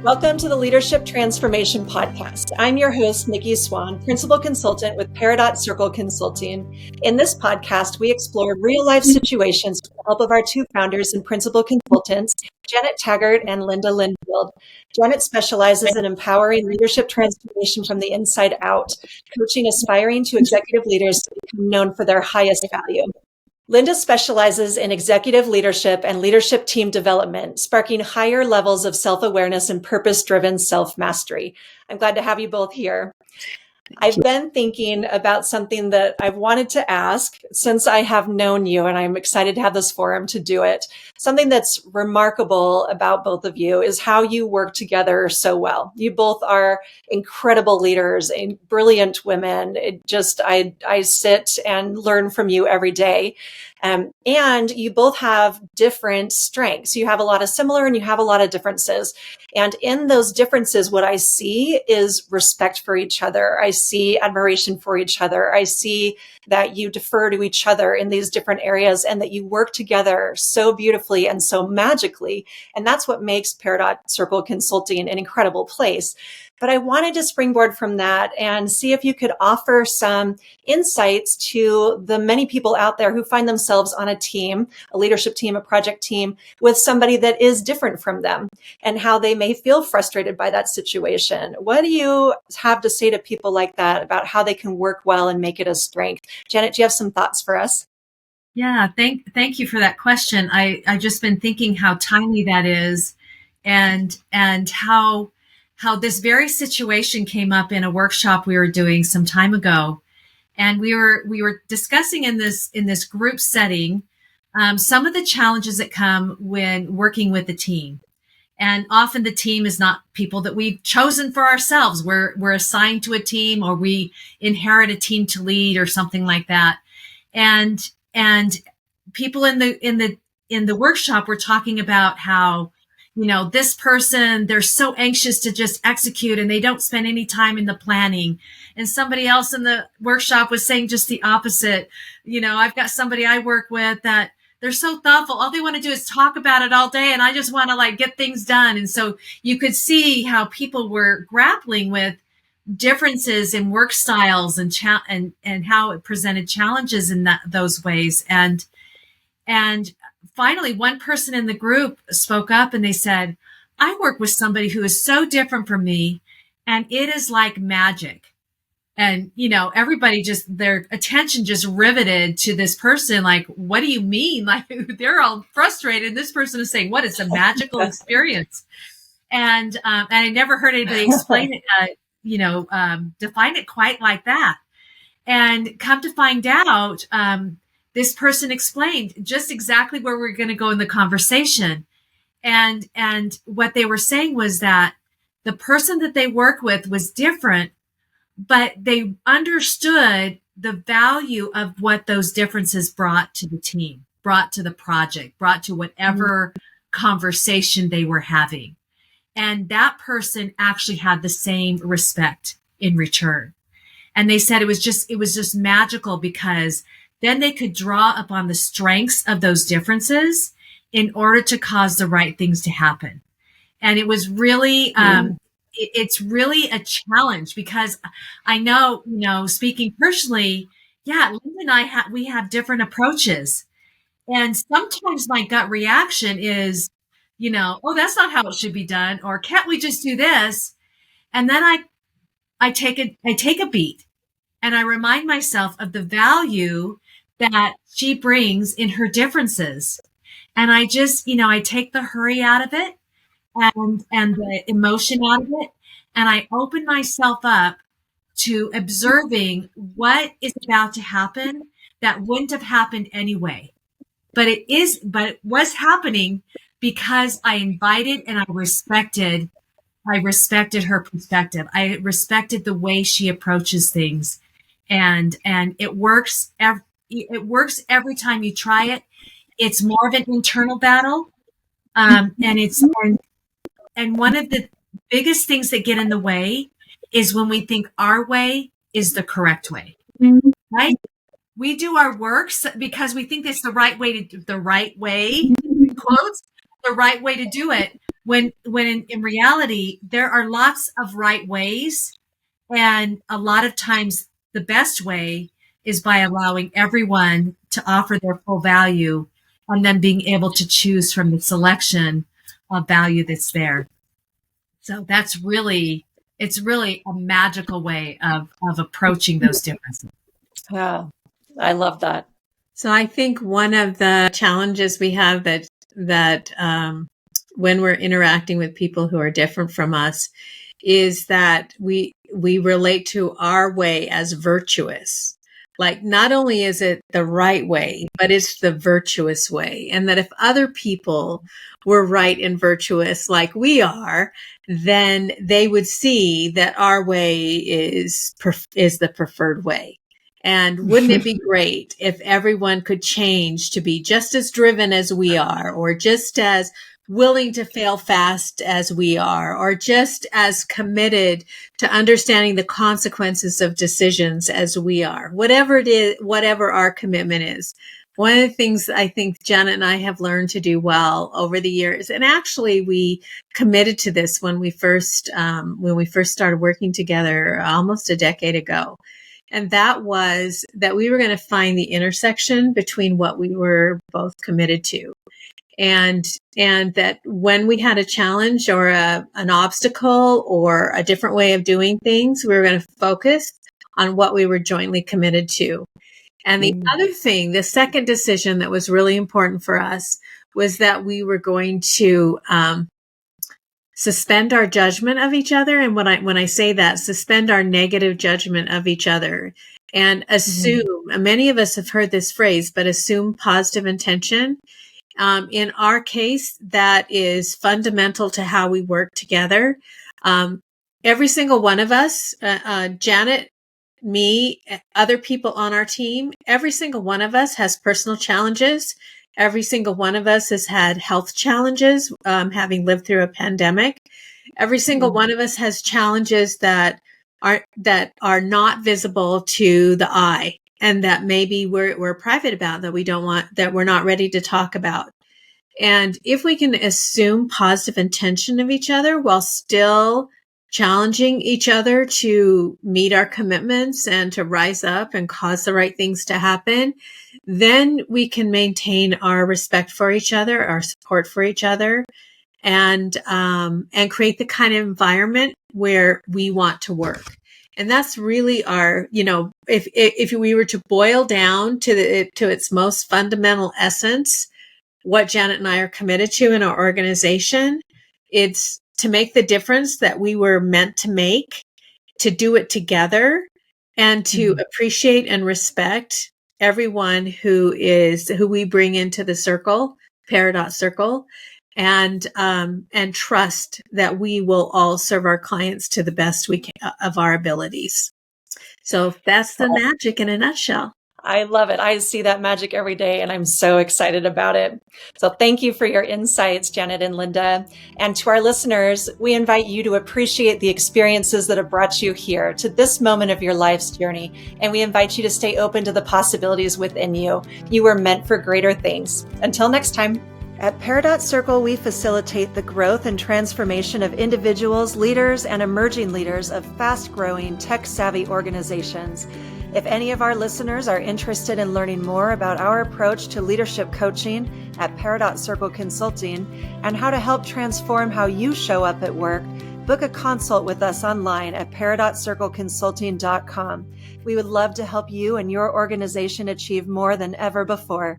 Welcome to the Leadership Transformation Podcast. I'm your host, Nikki Swan, Principal Consultant with Peridot Circle Consulting. In this podcast, we explore real-life situations with the help of our two founders and principal consultants, Janet Taggart and Linda Linfield. Janet specializes in empowering leadership transformation from the inside out, coaching aspiring to executive leaders to become known for their highest value. Linda specializes in executive leadership and leadership team development, sparking higher levels of self-awareness and purpose-driven self-mastery. I'm glad to have you both here. I've been thinking about something that I've wanted to ask since I have known you, and I'm excited to have this forum to do it. Something that's remarkable about both of you is how you work together so well. You both are incredible leaders and brilliant women. I sit and learn from you every day. And you both have different strengths. You have a lot of similar and you have a lot of differences. And in those differences, what I see is respect for each other. I see admiration for each other. I see that you defer to each other in these different areas and that you work together so beautifully and so magically. And that's what makes Peridot Circle Consulting an incredible place. But I wanted to springboard from that and see if you could offer some insights to the many people out there who find themselves on a team, a leadership team, a project team, with somebody that is different from them and how they may feel frustrated by that situation. What do you have to say to people like that about how they can work well and make it a strength? Janet, do you have some thoughts for us? Yeah, thank you for that question. I've just been thinking how timely that is and how this very situation came up in a workshop we were doing some time ago. And we were discussing in this group setting some of the challenges that come when working with a team. And often the team is not people that we've chosen for ourselves. We're assigned to a team, or we inherit a team to lead, or something like that. And people in the workshop were talking about how, this person, they're so anxious to just execute and they don't spend any time in the planning. And somebody else in the workshop was saying just the opposite. I've got somebody I work with that they're so thoughtful. All they want to do is talk about it all day. And I just want to get things done. And so you could see how people were grappling with differences in work styles and how it presented challenges in those ways. And finally, one person in the group spoke up and they said, I work with somebody who is so different from me, and it is like magic. And, everybody their attention just riveted to this person. Like, what do you mean? They're all frustrated. This person is saying, what is a magical experience? And I never heard anybody explain it, define it quite like that. And come to find out, this person explained just exactly where we're going to go in the conversation. And what they were saying was that the person that they work with was different, but they understood the value of what those differences brought to the team, brought to the project, brought to whatever conversation they were having. And that person actually had the same respect in return. And they said it was just magical, because then they could draw upon the strengths of those differences in order to cause the right things to happen. And it was really, it's really a challenge, because I know, speaking personally, Linda and we have different approaches. And sometimes my gut reaction is, oh, that's not how it should be done. Or can't we just do this? And then I take a beat and I remind myself of the value that she brings in her differences. And I just, I take the hurry out of it and the emotion out of it. And I open myself up to observing what is about to happen that wouldn't have happened anyway. But it was happening because I invited and I respected her perspective. I respected the way she approaches things. And it works. It works every time you try it. It's more of an internal battle. And one of the biggest things that get in the way is when we think our way is the correct way, right? We do our works because we think it's the right way, quotes, the right way to do it. when in reality, there are lots of right ways. And a lot of times the best way is by allowing everyone to offer their full value and then being able to choose from the selection of value that's there. So it's really a magical way of approaching those differences. Yeah, I love that. So I think one of the challenges we have that when we're interacting with people who are different from us is that we relate to our way as virtuous. Like, not only is it the right way, but it's the virtuous way. And that if other people were right and virtuous like we are, then they would see that our way is the preferred way. And wouldn't it be great if everyone could change to be just as driven as we are, or just as willing to fail fast as we are, or just as committed to understanding the consequences of decisions as we are, whatever it is, whatever our commitment is. One of the things I think Janet and I have learned to do well over the years, and actually we committed to this when we first started working together almost a decade ago. And that was that we were going to find the intersection between what we were both committed to. And that when we had a challenge or an obstacle or a different way of doing things, we were going to focus on what we were jointly committed to. And the other thing, the second decision that was really important for us was that we were going to suspend our judgment of each other. And when I say that, suspend our negative judgment of each other and assume, many of us have heard this phrase, but assume positive intention. In our case, that is fundamental to how we work together. Every single one of us, Janet, me, other people on our team, every single one of us has personal challenges. Every single one of us has had health challenges, having lived through a pandemic. Every single one of us has challenges that are not visible to the eye, and that maybe we're private about, that we're not ready to talk about. And if we can assume positive intention of each other while still challenging each other to meet our commitments and to rise up and cause the right things to happen, then we can maintain our respect for each other, our support for each other, and create the kind of environment where we want to work. And that's really our, if we were to boil down to its most fundamental essence, what Janet and I are committed to in our organization, it's to make the difference that we were meant to make, to do it together, and to appreciate and respect everyone who we bring into the circle, Peridot Circle, and trust that we will all serve our clients to the best we can of our abilities. So that's the magic in a nutshell. I love it. I see that magic every day, and I'm so excited about it. So thank you for your insights, Janet and Linda. And to our listeners, we invite you to appreciate the experiences that have brought you here to this moment of your life's journey. And we invite you to stay open to the possibilities within you. You were meant for greater things. Until next time. At Peridot Circle, we facilitate the growth and transformation of individuals, leaders, and emerging leaders of fast-growing, tech-savvy organizations. If any of our listeners are interested in learning more about our approach to leadership coaching at Peridot Circle Consulting and how to help transform how you show up at work, book a consult with us online at peridotcircleconsulting.com. We would love to help you and your organization achieve more than ever before.